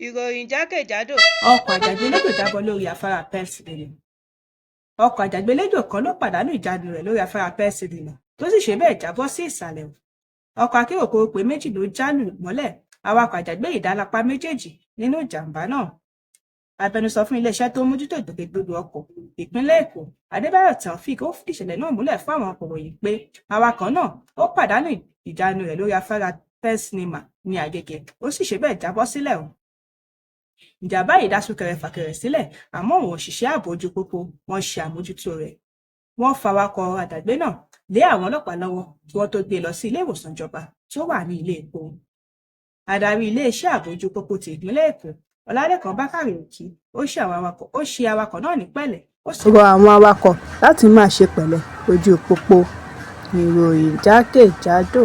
Ìròyìn jákèjádò. Ọkọ̀ àjàgbéléjò jábọ́ lórí afárá Pennsylvania. Ọkọ̀ àjàgbéléjò kan ló pàdánù ìjánu rẹ̀ lórí afárá Pennsylvania tó sì ṣe bẹ́ẹ̀ jábọ́ sí ìsàlẹ̀. Ọkọ̀ akérò kórópè méjì ló jálù mọ́lẹ̀ awakọ̀ àjàgbé ìdálápá méjèèjì nínú ìjàmbá náà. Abẹnusọ fún iléeṣẹ́ tó ń mójútó ìgbòkègbodò ọkọ̀ ìpínlẹ̀ Èkó, Adébáyọ̀ Taofeek, ó fìdí ìṣẹ̀lẹ̀ náà múlẹ̀ fún àwọn akọ̀ròyìn pé awakọ̀ náà ó pàdánù ìjánu rẹ̀ lórí afárá Pennsylvania ní Agége, ó sì ṣe bẹ́ẹ̀ jábọ́ sílẹ̀. Ìjàmbá yìí dá súnkẹrẹ-fàkẹrẹ sílẹ̀, àmọ́ àwọn òṣìṣẹ́ ààbò ojú pópó wọ́n ṣe àmójútó rẹ̀. Wọ́n fa awakọ̀ àjàgbé náà lé àwọn ọlọ́pàá lọ́wọ́ kí wọ́n tó gbé lọ sí ilé ìwòsàn ìjọba tó wà ní ilé epo. Adarí iléeṣẹ́ ààbò ojú pópó ti ìpínlẹ̀ Èkó, Ọlálékan Bákàrè Òkí, ó ṣe awakọ̀ náà ní pẹ̀lẹ́, ó sì rọ àwọn awakọ̀ láti máa ṣe pẹ̀lẹ́ lójú pópó. Ìròyìn jákèjádò.